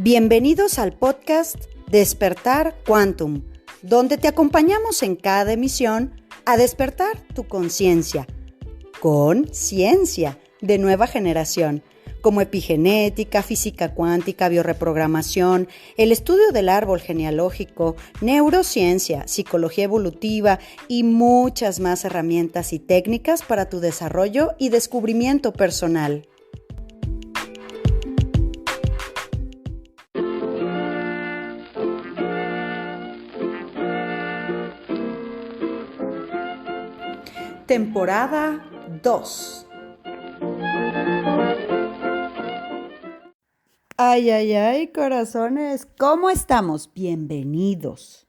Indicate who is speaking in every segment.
Speaker 1: Bienvenidos al podcast Despertar Quantum, donde te acompañamos en cada emisión a despertar tu conciencia con ciencia de nueva generación, como epigenética, física cuántica, biorreprogramación, el estudio del árbol genealógico, neurociencia, psicología evolutiva y muchas más herramientas y técnicas para tu desarrollo y descubrimiento personal. Temporada 2. Ay, corazones, ¿cómo estamos? Bienvenidos.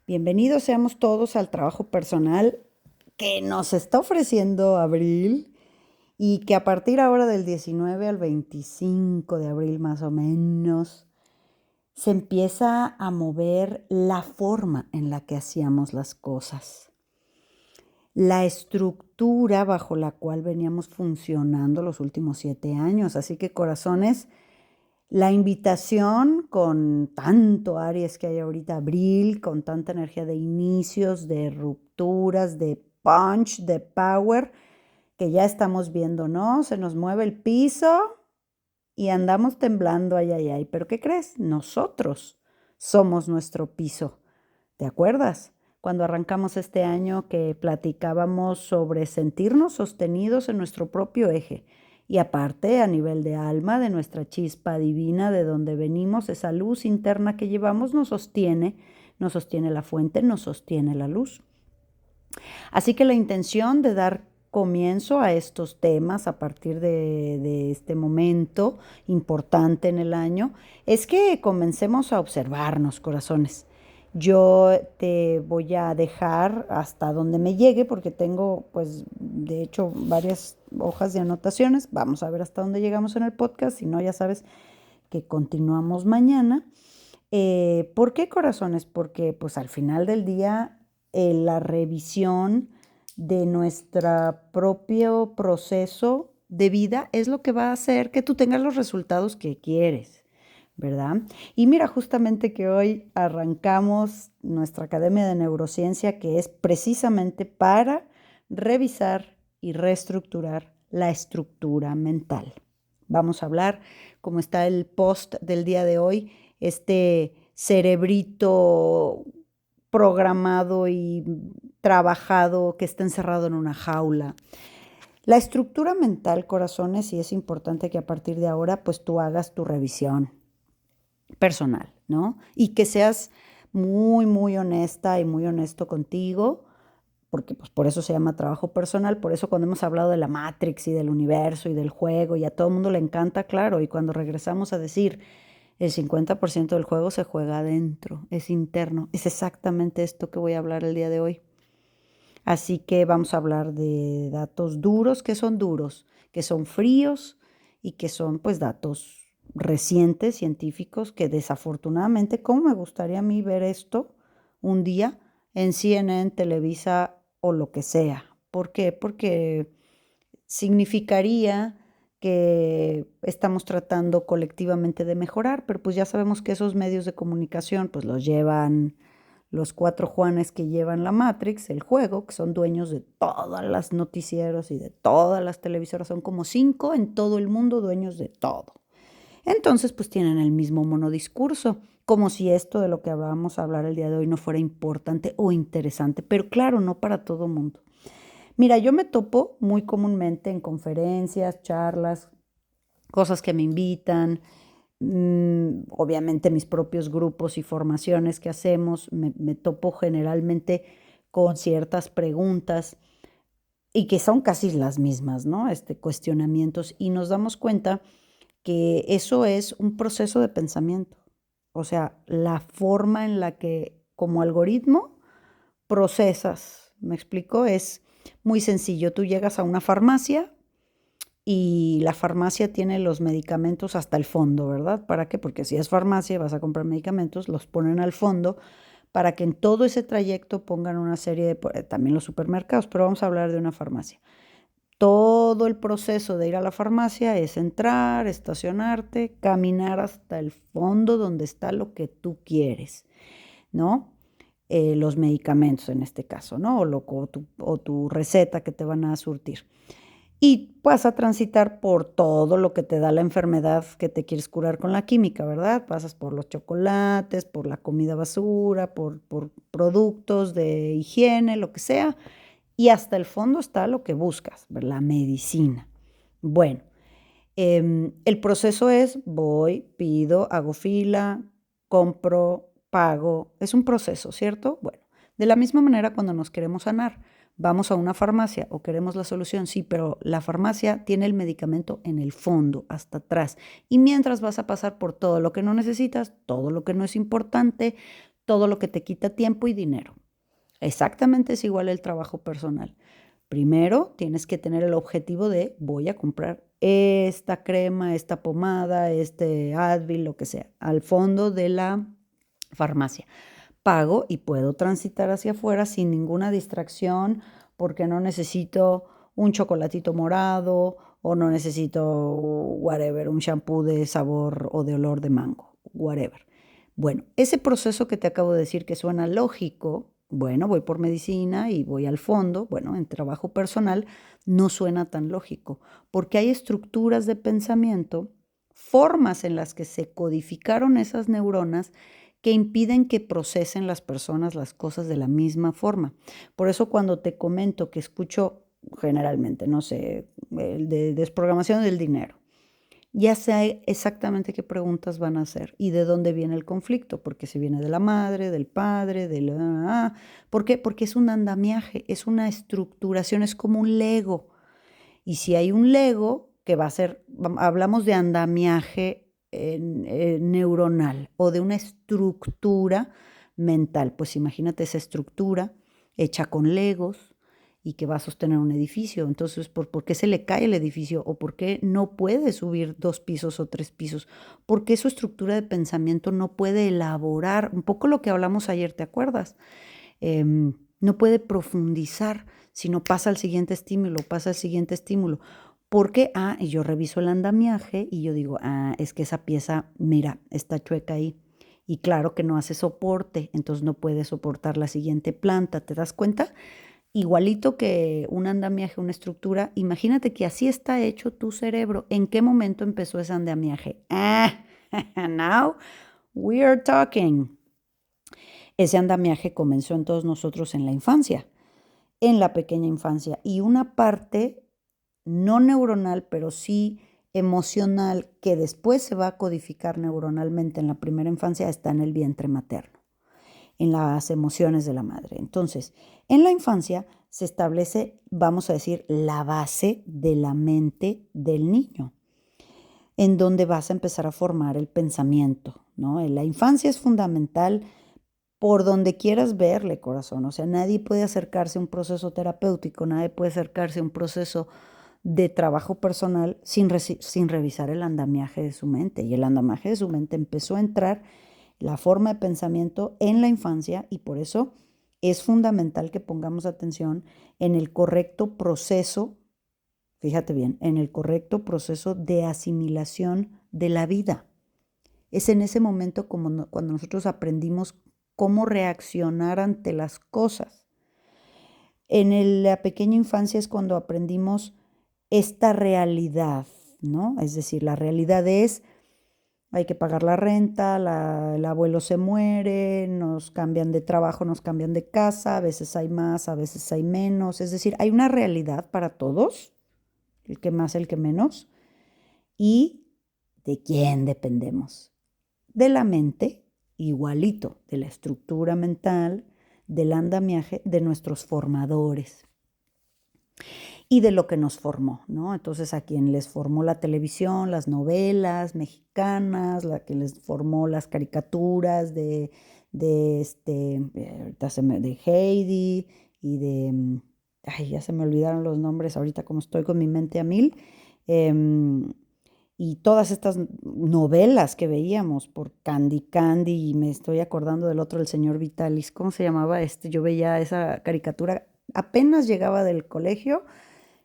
Speaker 1: Bienvenidos seamos todos al trabajo personal que nos está ofreciendo abril y que a partir ahora del 19 al 25 de abril más o menos se empieza a mover la forma en la que hacíamos las cosas. La estructura bajo la cual veníamos funcionando los últimos 7 años. Así que, corazones, la invitación con tanto Aries que hay ahorita, abril, con tanta energía de inicios, de rupturas, de punch, de power, que ya estamos viendo, ¿no? Se nos mueve el piso y andamos temblando, ay. ¿Pero qué crees? Nosotros somos nuestro piso. ¿Te acuerdas? Cuando arrancamos este año que platicábamos sobre sentirnos sostenidos en nuestro propio eje y aparte a nivel de alma, de nuestra chispa divina, de donde venimos, esa luz interna que llevamos nos sostiene la fuente, nos sostiene la luz. Así que la intención de dar comienzo a estos temas a partir de este momento importante en el año es que comencemos a observarnos, corazones. Yo te voy a dejar hasta donde me llegue porque tengo, pues, de hecho, varias hojas de anotaciones. Vamos a ver hasta dónde llegamos en el podcast. Si no, ya sabes que continuamos mañana. ¿Por qué, corazones? Porque, pues, al final del día, la revisión de nuestro propio proceso de vida es lo que va a hacer que tú tengas los resultados que quieres, ¿verdad? Y mira, justamente que hoy arrancamos nuestra Academia de Neurociencia, que es precisamente para revisar y reestructurar la estructura mental. Vamos a hablar, como está el post del día de hoy, este cerebrito programado y trabajado que está encerrado en una jaula. La estructura mental, corazones, y es importante que a partir de ahora pues tú hagas tu revisión personal, ¿no? Y que seas muy honesta y muy honesto contigo, porque pues por eso se llama trabajo personal, por eso cuando hemos hablado de la Matrix y del universo y del juego y a todo el mundo le encanta, claro, y cuando regresamos a decir el 50% del juego se juega adentro, es interno, es exactamente esto que voy a hablar el día de hoy. Así que vamos a hablar de datos duros, que son fríos y que son pues datos recientes, científicos, que desafortunadamente, ¿cómo me gustaría a mí ver esto un día en CNN, Televisa o lo que sea? ¿Por qué? Porque significaría que estamos tratando colectivamente de mejorar, pero pues ya sabemos que esos medios de comunicación pues los llevan los 4 Juanes que llevan la Matrix, el juego, que son dueños de todas las noticieros y de todas las televisoras, son como 5 en todo el mundo dueños de todo. Entonces, pues tienen el mismo monodiscurso, como si esto de lo que vamos a hablar el día de hoy no fuera importante o interesante, pero claro, no para todo mundo. Mira, yo me topo muy comúnmente en conferencias, charlas, cosas que me invitan, obviamente mis propios grupos y formaciones que hacemos, me topo generalmente con ciertas preguntas y que son casi las mismas, ¿no? Cuestionamientos y nos damos cuenta que eso es un proceso de pensamiento, o sea, la forma en la que como algoritmo procesas, ¿me explico? Es muy sencillo, tú llegas a una farmacia y la farmacia tiene los medicamentos hasta el fondo, ¿verdad? ¿Para qué? Porque si es farmacia y vas a comprar medicamentos, los ponen al fondo para que en todo ese trayecto pongan una serie de, también los supermercados, pero vamos a hablar de una farmacia. Todo el proceso de ir a la farmacia es entrar, estacionarte, caminar hasta el fondo donde está lo que tú quieres, ¿no? Los medicamentos en este caso, ¿no? O tu receta que te van a surtir. Y vas a transitar por todo lo que te da la enfermedad que te quieres curar con la química, ¿verdad? Pasas por los chocolates, por la comida basura, por productos de higiene, lo que sea, y hasta el fondo está lo que buscas, la medicina. Bueno, el proceso es voy, pido, hago fila, compro, pago. Es un proceso, ¿cierto? Bueno, de la misma manera cuando nos queremos sanar, vamos a una farmacia o queremos la solución, sí, pero la farmacia tiene el medicamento en el fondo, hasta atrás. Y mientras vas a pasar por todo lo que no necesitas, todo lo que no es importante, todo lo que te quita tiempo y dinero. Exactamente es igual el trabajo personal. Primero tienes que tener el objetivo de voy a comprar esta crema, esta pomada, este Advil, lo que sea, al fondo de la farmacia. Pago y puedo transitar hacia afuera sin ninguna distracción porque no necesito un chocolatito morado o no necesito whatever, un shampoo de sabor o de olor de mango, whatever. Bueno, ese proceso que te acabo de decir que suena lógico, bueno, voy por medicina y voy al fondo, bueno, en trabajo personal no suena tan lógico, porque hay estructuras de pensamiento, formas en las que se codificaron esas neuronas que impiden que procesen las personas las cosas de la misma forma. Por eso cuando te comento que escucho generalmente, no sé, el de desprogramación del dinero, ya sé exactamente qué preguntas van a hacer y de dónde viene el conflicto, porque si viene de la madre, del padre, de la... ¿Por qué? Porque es un andamiaje, es una estructuración, es como un Lego. Y si hay un Lego que va a ser, hablamos de andamiaje neuronal o de una estructura mental, pues imagínate esa estructura hecha con Legos y que va a sostener un edificio. Entonces, ¿por qué se le cae el edificio? ¿O por qué no puede subir 2 pisos o 3 pisos? ¿Por qué su estructura de pensamiento no puede elaborar? Un poco lo que hablamos ayer, ¿te acuerdas? No puede profundizar, sino pasa al siguiente estímulo, pasa al siguiente estímulo. Porque, y yo reviso el andamiaje y yo digo, es que esa pieza, mira, está chueca ahí. Y claro que no hace soporte, entonces no puede soportar la siguiente planta, ¿te das cuenta? Igualito que un andamiaje, una estructura, imagínate que así está hecho tu cerebro. ¿En qué momento empezó ese andamiaje? Now we are talking. Ese andamiaje comenzó en todos nosotros en la infancia, en la pequeña infancia, y una parte no neuronal, pero sí emocional, que después se va a codificar neuronalmente en la primera infancia, está en el vientre materno, en las emociones de la madre. Entonces, en la infancia se establece, vamos a decir, la base de la mente del niño, en donde vas a empezar a formar el pensamiento, ¿no? En la infancia es fundamental por donde quieras verle, corazón. O sea, nadie puede acercarse a un proceso terapéutico, nadie puede acercarse a un proceso de trabajo personal sin revisar el andamiaje de su mente. Y el andamiaje de su mente empezó a entrar la forma de pensamiento en la infancia y por eso es fundamental que pongamos atención en el correcto proceso, fíjate bien, en el correcto proceso de asimilación de la vida. Es en ese momento como cuando nosotros aprendimos cómo reaccionar ante las cosas. La pequeña infancia es cuando aprendimos esta realidad, ¿no? Es decir, la realidad es, hay que pagar la renta, el abuelo se muere, nos cambian de trabajo, nos cambian de casa, a veces hay más, a veces hay menos. Es decir, hay una realidad para todos, el que más, el que menos. ¿Y de quién dependemos? De la mente, igualito, de la estructura mental, del andamiaje de nuestros formadores y de lo que nos formó, ¿no? Entonces a quien les formó la televisión, las novelas mexicanas, la que les formó las caricaturas de Heidi y ya se me olvidaron los nombres ahorita como estoy con mi mente a mil. Y todas estas novelas que veíamos por Candy Candy, y me estoy acordando del otro, el señor Vitalis, ¿cómo se llamaba este? Yo veía esa caricatura, apenas llegaba del colegio,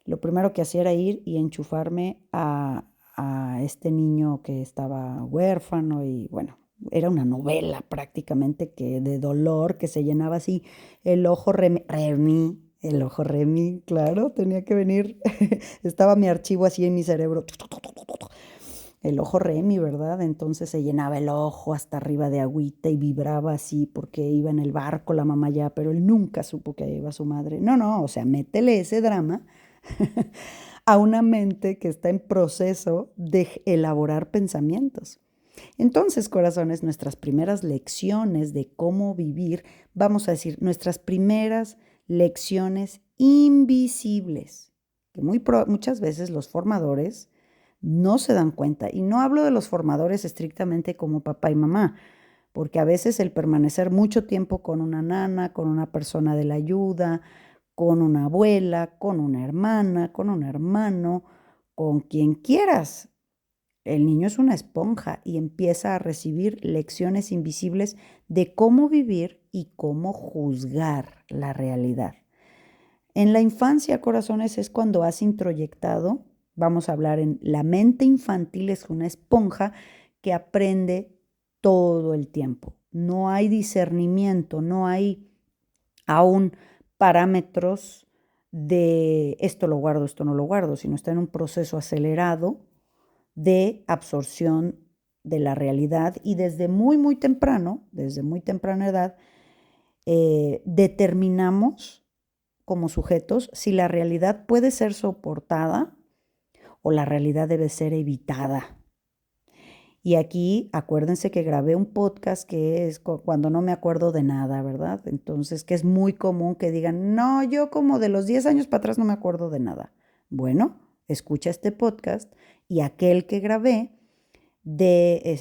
Speaker 1: lo primero que hacía era ir y enchufarme a este niño que estaba huérfano y bueno, era una novela prácticamente que de dolor que se llenaba así el ojo Remy, el ojo Remy, claro, tenía que venir, estaba mi archivo así en mi cerebro, el ojo Remy, ¿verdad? Entonces se llenaba el ojo hasta arriba de agüita y vibraba así porque iba en el barco la mamá ya, pero él nunca supo que ahí iba su madre. No, no, o sea, métele ese drama a una mente que está en proceso de elaborar pensamientos. Entonces, corazones, nuestras primeras lecciones de cómo vivir, vamos a decir, nuestras primeras lecciones invisibles, que muchas veces los formadores no se dan cuenta. Y no hablo de los formadores estrictamente como papá y mamá, porque a veces el permanecer mucho tiempo con una nana, con una persona de la ayuda, con una abuela, con una hermana, con un hermano, con quien quieras. El niño es una esponja y empieza a recibir lecciones invisibles de cómo vivir y cómo juzgar la realidad. En la infancia, corazones, es cuando has introyectado, vamos a hablar en la mente infantil, es una esponja que aprende todo el tiempo. No hay discernimiento, no hay aún parámetros de esto lo guardo, esto no lo guardo, sino está en un proceso acelerado de absorción de la realidad y desde muy, muy temprano, desde muy temprana edad, determinamos como sujetos si la realidad puede ser soportada o la realidad debe ser evitada. Y aquí acuérdense que grabé un podcast que es cuando no me acuerdo de nada, ¿verdad? Entonces, que es muy común que digan, no, yo como de los 10 años para atrás no me acuerdo de nada. Bueno, escucha este podcast y aquel que grabé,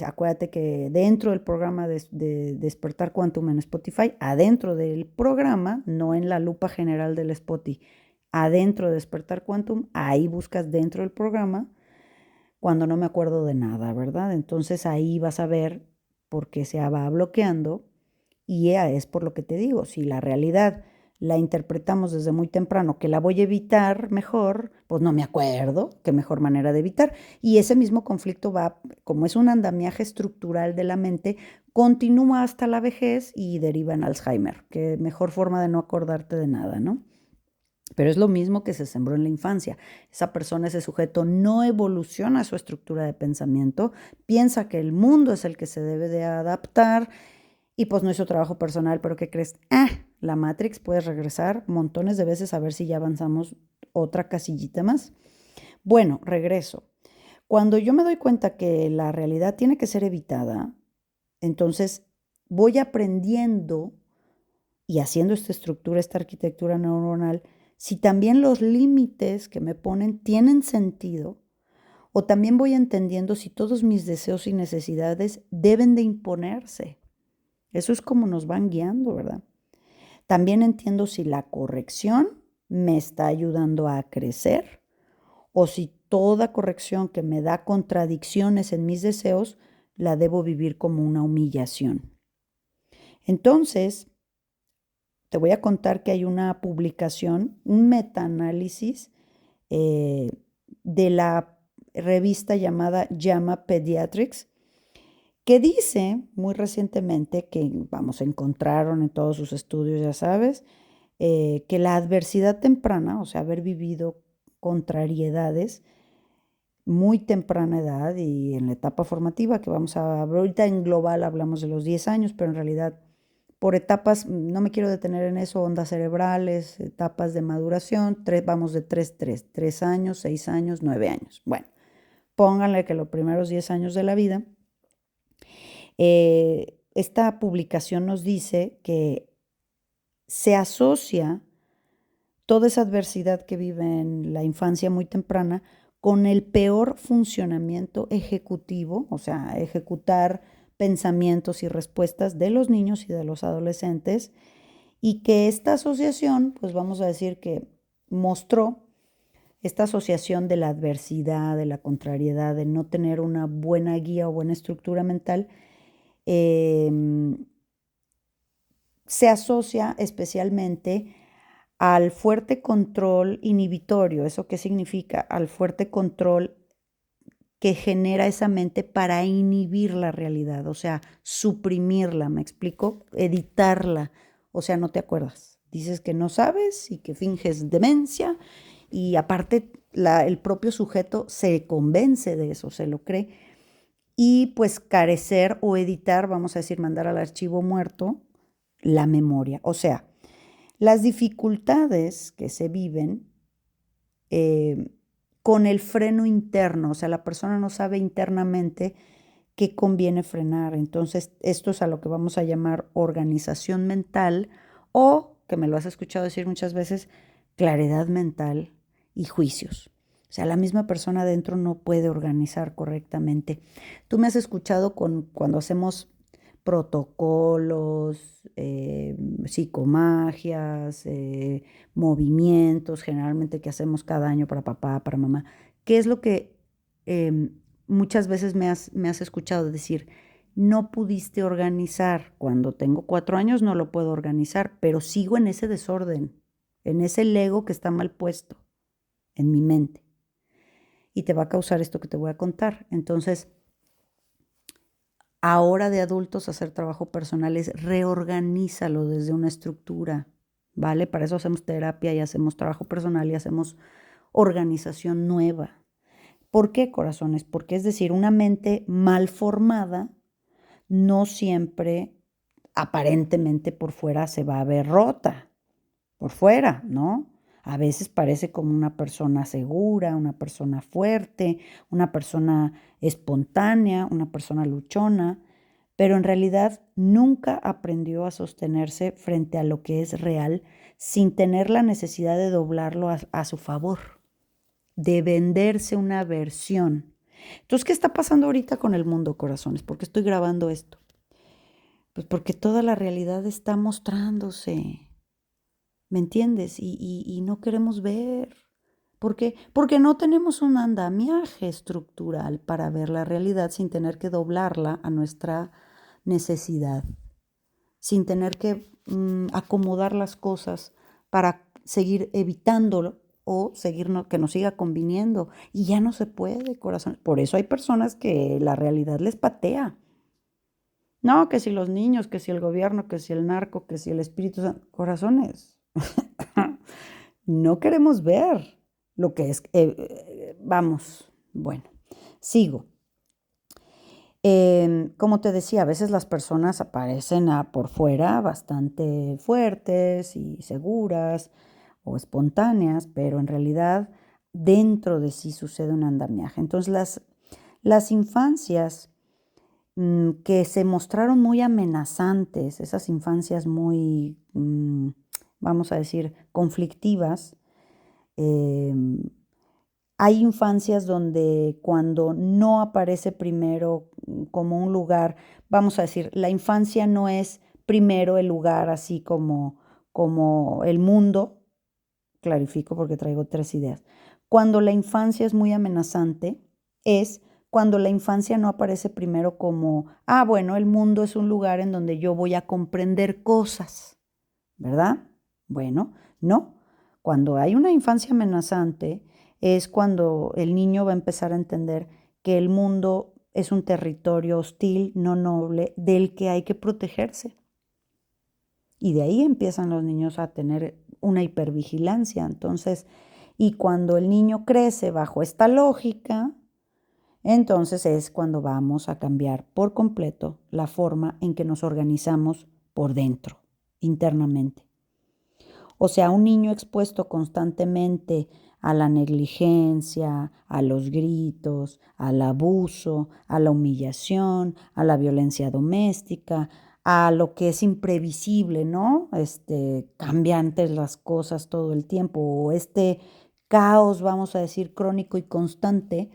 Speaker 1: acuérdate que dentro del programa de Despertar Quantum en Spotify, adentro del programa, no en la lupa general del Spotify, adentro de Despertar Quantum, ahí buscas dentro del programa cuando no me acuerdo de nada, ¿verdad? Entonces ahí vas a ver por qué se va bloqueando y es por lo que te digo, si la realidad la interpretamos desde muy temprano, que la voy a evitar mejor, pues no me acuerdo, qué mejor manera de evitar. Y ese mismo conflicto va, como es un andamiaje estructural de la mente, continúa hasta la vejez y deriva en Alzheimer, que mejor forma de no acordarte de nada, ¿no? Pero es lo mismo que se sembró en la infancia. Esa persona, ese sujeto, no evoluciona su estructura de pensamiento, piensa que el mundo es el que se debe de adaptar y pues no hizo trabajo personal, pero ¿qué crees? La Matrix, puedes regresar montones de veces a ver si ya avanzamos otra casillita más. Bueno, regreso. Cuando yo me doy cuenta que la realidad tiene que ser evitada, entonces voy aprendiendo y haciendo esta estructura, esta arquitectura neuronal, si también los límites que me ponen tienen sentido, o también voy entendiendo si todos mis deseos y necesidades deben de imponerse. Eso es como nos van guiando, ¿verdad? También entiendo si la corrección me está ayudando a crecer o si toda corrección que me da contradicciones en mis deseos la debo vivir como una humillación. Entonces, te voy a contar que hay una publicación, un metaanálisis eh, de la revista llamada JAMA Pediatrics, que dice muy recientemente que, vamos, encontraron en todos sus estudios, ya sabes, que la adversidad temprana, o sea, haber vivido contrariedades muy temprana edad y en la etapa formativa, que vamos a hablar, ahorita en global hablamos de los 10 años, pero en realidad por etapas, no me quiero detener en eso, ondas cerebrales, etapas de maduración, vamos de 3 años, 6 años, 9 años. Bueno, pónganle que los primeros 10 años de la vida, esta publicación nos dice que se asocia toda esa adversidad que vive en la infancia muy temprana con el peor funcionamiento ejecutivo, o sea, ejecutar pensamientos y respuestas de los niños y de los adolescentes, y que esta asociación, pues vamos a decir que mostró esta asociación de la adversidad, de la contrariedad, de no tener una buena guía o buena estructura mental, eh, se asocia especialmente al fuerte control inhibitorio. ¿Eso qué significa? Al fuerte control que genera esa mente para inhibir la realidad, o sea, suprimirla, ¿me explico? Editarla, o sea, no te acuerdas. Dices que no sabes y que finges demencia y aparte el propio sujeto se convence de eso, se lo cree. Y pues carecer o editar, vamos a decir, mandar al archivo muerto la memoria. O sea, las dificultades que se viven eh, con el freno interno, o sea, la persona no sabe internamente qué conviene frenar. Entonces, esto es a lo que vamos a llamar organización mental o, que me lo has escuchado decir muchas veces, claridad mental y juicios. O sea, la misma persona adentro no puede organizar correctamente. Tú me has escuchado cuando hacemos protocolos, psicomagias, movimientos, generalmente que hacemos cada año para papá, para mamá. ¿Qué es lo que muchas veces me has escuchado decir? No pudiste organizar. Cuando tengo 4 años no lo puedo organizar, pero sigo en ese desorden, en ese Lego que está mal puesto en mi mente. Y te va a causar esto que te voy a contar. Entonces, ahora de adultos hacer trabajo personal es reorganízalo desde una estructura, ¿vale? Para eso hacemos terapia y hacemos trabajo personal y hacemos organización nueva. ¿Por qué, corazones? Porque es decir, una mente mal formada no siempre aparentemente por fuera se va a ver rota, por fuera, ¿no? A veces parece como una persona segura, una persona fuerte, una persona espontánea, una persona luchona, pero en realidad nunca aprendió a sostenerse frente a lo que es real sin tener la necesidad de doblarlo a su favor, de venderse una versión. Entonces, ¿qué está pasando ahorita con el mundo, corazones? ¿Por qué estoy grabando esto? Pues porque toda la realidad está mostrándose. ¿Me entiendes? Y no queremos ver. ¿Por qué? Porque no tenemos un andamiaje estructural para ver la realidad sin tener que doblarla a nuestra necesidad, sin tener que acomodar las cosas para seguir evitándolo o seguir que nos siga conviniendo. Y ya no se puede, corazón. Por eso hay personas que la realidad les patea. No, que si los niños, que si el gobierno, que si el narco, que si el espíritu santo. Corazones. No queremos ver lo que es. Vamos, bueno, sigo. Como te decía, a veces las personas aparecen por fuera bastante fuertes y seguras o espontáneas, pero en realidad dentro de sí sucede un andamiaje. Entonces las infancias que se mostraron muy amenazantes, esas infancias muy, vamos a decir, conflictivas, eh, hay infancias donde cuando no aparece primero como un lugar, vamos a decir, la infancia no es primero el lugar así como el mundo, clarifico porque traigo 3 ideas. Cuando la infancia es muy amenazante, es cuando la infancia no aparece primero como, bueno, el mundo es un lugar en donde yo voy a comprender cosas, ¿verdad? Bueno, no. Cuando hay una infancia amenazante es cuando el niño va a empezar a entender que el mundo es un territorio hostil, no noble, del que hay que protegerse. Y de ahí empiezan los niños a tener una hipervigilancia. Entonces, y cuando el niño crece bajo esta lógica, entonces es cuando vamos a cambiar por completo la forma en que nos organizamos por dentro, internamente. O sea, un niño expuesto constantemente a la negligencia, a los gritos, al abuso, a la humillación, a la violencia doméstica, a lo que es imprevisible, ¿no? Cambiantes las cosas todo el tiempo, o este caos, vamos a decir, crónico y constante,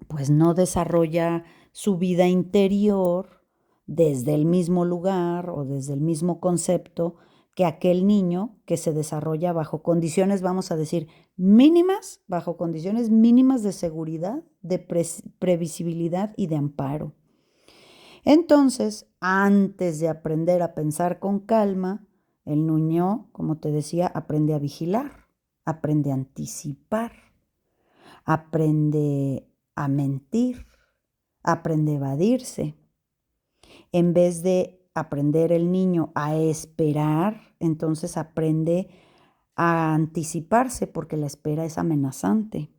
Speaker 1: pues no desarrolla su vida interior desde el mismo lugar o desde el mismo concepto que aquel niño que se desarrolla bajo condiciones, vamos a decir, mínimas, bajo condiciones mínimas de seguridad, de previsibilidad y de amparo. Entonces, antes de aprender a pensar con calma, El niño, como te decía, aprende a vigilar, aprende a anticipar, aprende a mentir, aprende a evadirse. En vez de aprender el niño a esperar, entonces aprende a anticiparse porque la espera es amenazante.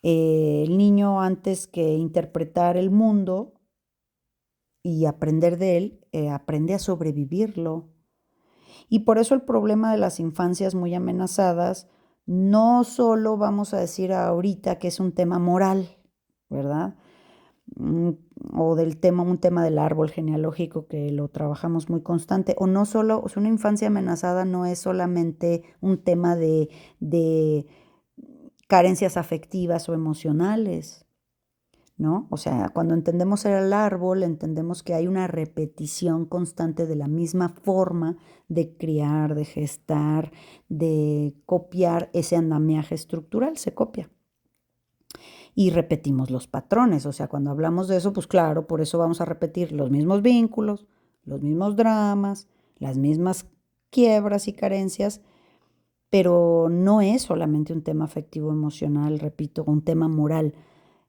Speaker 1: El niño, antes que interpretar el mundo y aprender de él, aprende a sobrevivirlo. Y por eso el problema de las infancias muy amenazadas, no solo vamos a decir ahorita que es un tema moral, ¿verdad? Mm, O del tema, un tema del árbol genealógico que lo trabajamos muy constante, o no solo, o sea, una infancia amenazada no es solamente un tema de carencias afectivas o emocionales, ¿no? O sea, cuando entendemos el árbol, entendemos que hay una repetición constante de la misma forma de criar, de gestar, de copiar ese andamiaje estructural, se copia. Y repetimos los patrones, o sea, cuando hablamos de eso, pues claro, por eso vamos a repetir los mismos vínculos, los mismos dramas, las mismas quiebras y carencias, pero no es solamente un tema afectivo emocional, repito, un tema moral.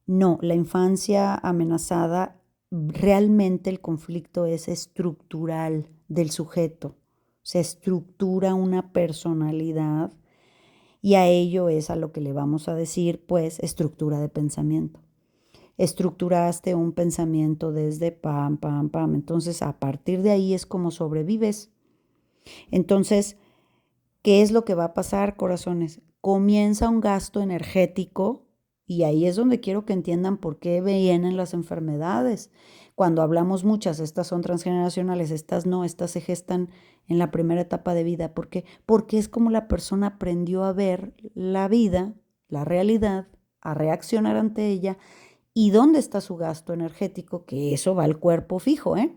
Speaker 1: No, la infancia amenazada, realmente el conflicto es estructural del sujeto. Se estructura una personalidad y a ello es a lo que le vamos a decir, pues, estructura de pensamiento. Estructuraste un pensamiento desde pam, pam, pam. Entonces, a partir de ahí es como sobrevives. Entonces, ¿qué es lo que va a pasar, corazones? Comienza un gasto energético y ahí es donde quiero que entiendan por qué vienen las enfermedades. Cuando hablamos muchas, estas son transgeneracionales, estas no, estas se gestan en la primera etapa de vida. ¿Por qué? Porque es como la persona aprendió a ver la vida, la realidad, a reaccionar ante ella y dónde está su gasto energético, que eso va al cuerpo fijo, ¿eh?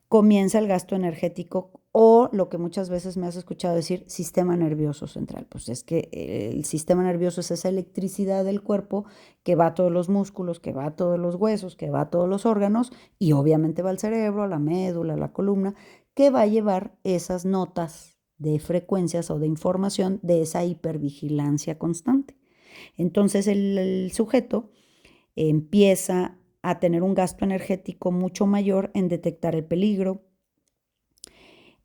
Speaker 1: Comienza el gasto energético o lo que muchas veces me has escuchado decir, sistema nervioso central. Pues es que el sistema nervioso es esa electricidad del cuerpo que va a todos los músculos, que va a todos los huesos, que va a todos los órganos y obviamente va al cerebro, a la médula, a la columna, que va a llevar esas notas de frecuencias o de información de esa hipervigilancia constante. Entonces el sujeto empieza a tener un gasto energético mucho mayor en detectar el peligro,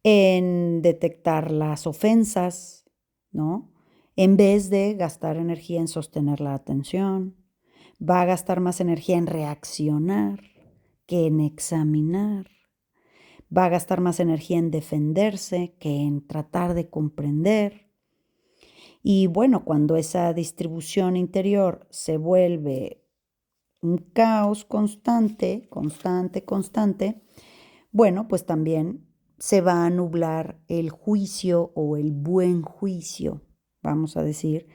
Speaker 1: en detectar las ofensas, ¿no? En vez de gastar energía en sostener la atención, va a gastar más energía en reaccionar que en examinar, va a gastar más energía en defenderse que en tratar de comprender. Y bueno, cuando esa distribución interior se vuelve un caos constante, constante, constante, bueno, pues también se va a nublar el juicio o el buen juicio, vamos a decir,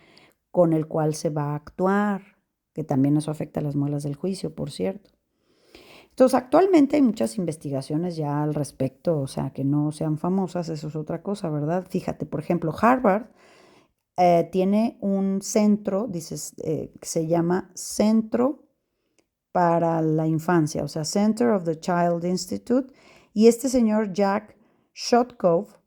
Speaker 1: con el cual se va a actuar, que también eso afecta a las muelas del juicio, por cierto. Entonces, actualmente hay muchas investigaciones ya al respecto, o sea, que no sean famosas, eso es otra cosa, ¿verdad? Fíjate, por ejemplo, Harvard tiene un centro, dices, que se llama Centro para la Infancia, o sea, Center of the Child Institute, y este señor Jack Shotkoff,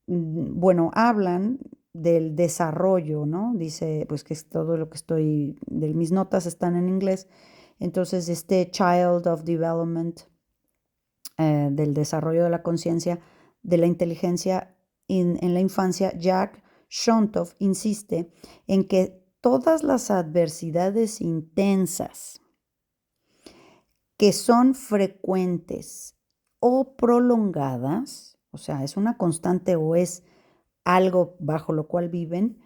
Speaker 1: bueno, hablan del desarrollo, ¿no? Dice, pues que es todo lo que estoy, de mis notas están en inglés, entonces este Child of Development, del desarrollo de la conciencia, de la inteligencia en la infancia, Jack Shontoff insiste en que todas las adversidades intensas que son frecuentes o prolongadas, o sea, es una constante o es algo bajo lo cual viven,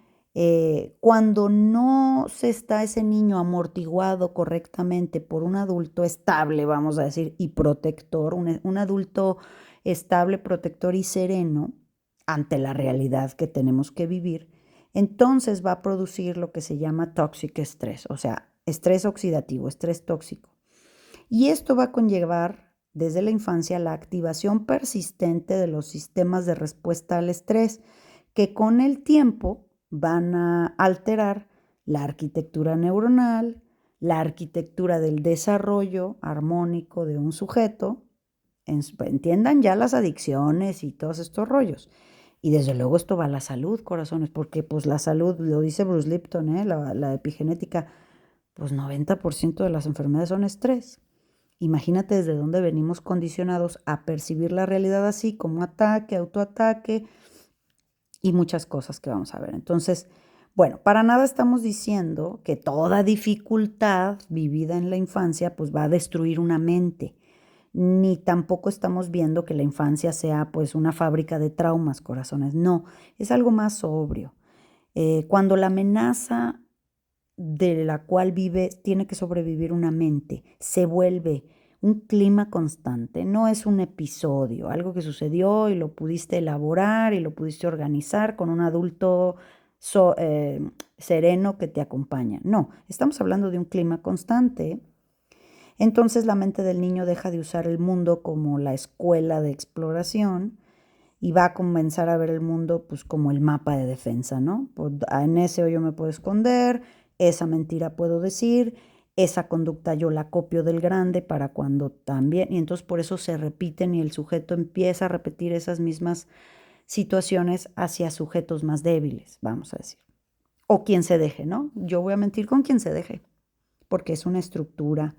Speaker 1: cuando no se está ese niño amortiguado correctamente por un adulto estable, vamos a decir, y protector, un adulto estable, protector y sereno ante la realidad que tenemos que vivir, entonces va a producir lo que se llama toxic stress, o sea, estrés oxidativo, estrés tóxico. Y esto va a conllevar desde la infancia la activación persistente de los sistemas de respuesta al estrés, que con el tiempo van a alterar la arquitectura neuronal, la arquitectura del desarrollo armónico de un sujeto, entiendan ya las adicciones y todos estos rollos. Y desde luego esto va a la salud, corazones, porque pues la salud, lo dice Bruce Lipton, la epigenética, pues 90% de las enfermedades son estrés. Imagínate desde dónde venimos condicionados a percibir la realidad así, como ataque, autoataque y muchas cosas que vamos a ver. Entonces, bueno, para nada estamos diciendo que toda dificultad vivida en la infancia pues va a destruir una mente, ni tampoco estamos viendo que la infancia sea pues una fábrica de traumas, corazones. No, es algo más sobrio. Cuando la amenaza de la cual tiene que sobrevivir una mente, se vuelve un clima constante, no es un episodio, algo que sucedió y lo pudiste elaborar y lo pudiste organizar con un adulto sereno que te acompaña. No, estamos hablando de un clima constante. Entonces la mente del niño deja de usar el mundo como la escuela de exploración y va a comenzar a ver el mundo pues como el mapa de defensa, ¿no? Pues, en ese hoyo me puedo esconder, esa mentira puedo decir, esa conducta yo la copio del grande para cuando también, y entonces por eso se repiten y el sujeto empieza a repetir esas mismas situaciones hacia sujetos más débiles, vamos a decir. O quien se deje, ¿no? Yo voy a mentir con quien se deje, porque es una estructura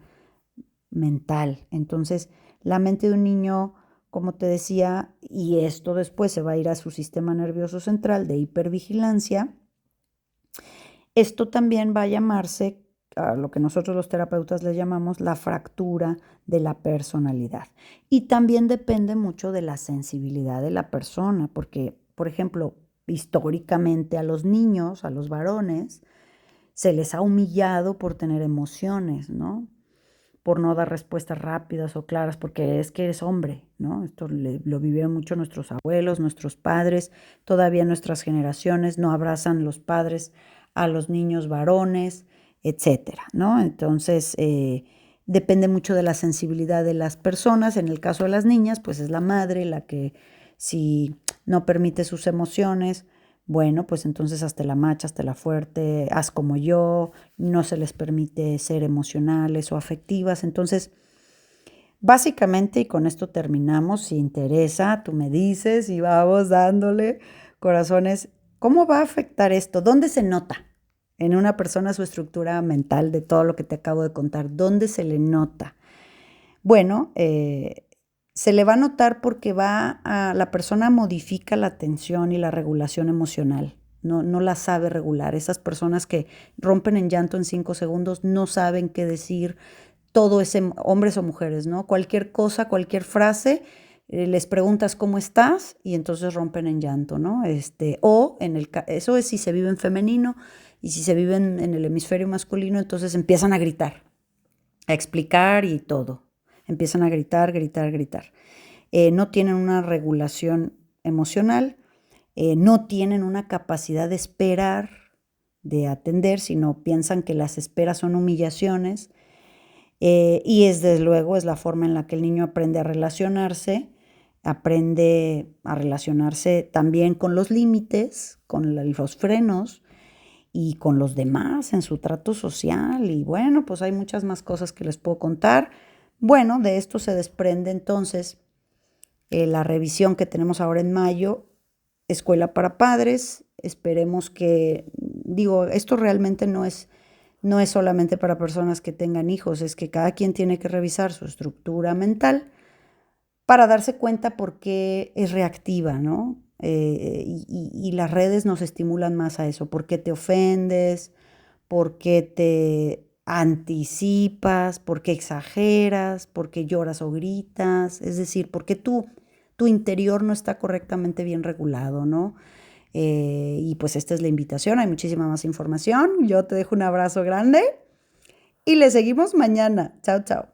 Speaker 1: mental. Entonces, la mente de un niño, como te decía, y esto después se va a ir a su sistema nervioso central de hipervigilancia, esto también va a llamarse, a lo que nosotros los terapeutas le llamamos la fractura de la personalidad. Y también depende mucho de la sensibilidad de la persona, porque, por ejemplo, históricamente a los niños, a los varones, se les ha humillado por tener emociones, ¿no? Por no dar respuestas rápidas o claras, porque es que eres hombre, ¿no? Esto lo vivieron mucho nuestros abuelos, nuestros padres, todavía nuestras generaciones no abrazan los padres a los niños varones, etcétera, ¿no? Entonces, depende mucho de la sensibilidad de las personas. En el caso de las niñas, pues es la madre la que si no permite sus emociones, bueno, pues entonces hazte la macha, hazte la fuerte, haz como yo, no se les permite ser emocionales o afectivas. Entonces, básicamente, y con esto terminamos, si interesa, tú me dices y vamos dándole, corazones, ¿cómo va a afectar esto? ¿Dónde se nota en una persona su estructura mental de todo lo que te acabo de contar? ¿Dónde se le nota? Bueno, se le va a notar porque la persona modifica la atención y la regulación emocional. No la sabe regular. Esas personas que rompen en llanto en 5 segundos no saben qué decir. Todo es hombres o mujeres, ¿no? Cualquier cosa, cualquier frase, les preguntas cómo estás y entonces rompen en llanto, ¿no? Eso es si se vive en femenino, y si se vive en el hemisferio masculino, entonces empiezan a gritar, a explicar y todo. Empiezan a gritar, gritar, gritar. No tienen una regulación emocional, no tienen una capacidad de esperar, de atender, sino piensan que las esperas son humillaciones. Y desde luego es la forma en la que el niño aprende a relacionarse también con los límites, con los frenos y con los demás en su trato social. Y bueno, pues hay muchas más cosas que les puedo contar. Bueno, de esto se desprende entonces la revisión que tenemos ahora en mayo, Escuela para Padres. Esperemos esto realmente no es solamente para personas que tengan hijos, es que cada quien tiene que revisar su estructura mental para darse cuenta por qué es reactiva, ¿no? Y las redes nos estimulan más a eso, por qué te ofendes, por qué te anticipas, por qué exageras, por qué lloras o gritas, es decir, por qué tu interior no está correctamente bien regulado, ¿no? Y pues esta es la invitación, hay muchísima más información. Yo te dejo un abrazo grande y le seguimos mañana. Chao, chao.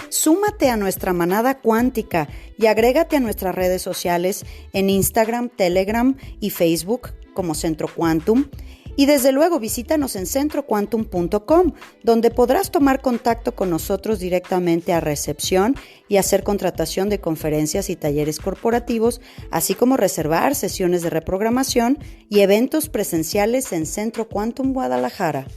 Speaker 1: Súmate a nuestra manada cuántica y agrégate a nuestras redes sociales en Instagram, Telegram y Facebook como Centro Quantum. Y desde luego visítanos en centroquantum.com, donde podrás tomar contacto con nosotros directamente a recepción y hacer contratación de conferencias y talleres corporativos, así como reservar sesiones de reprogramación y eventos presenciales en Centro Quantum Guadalajara.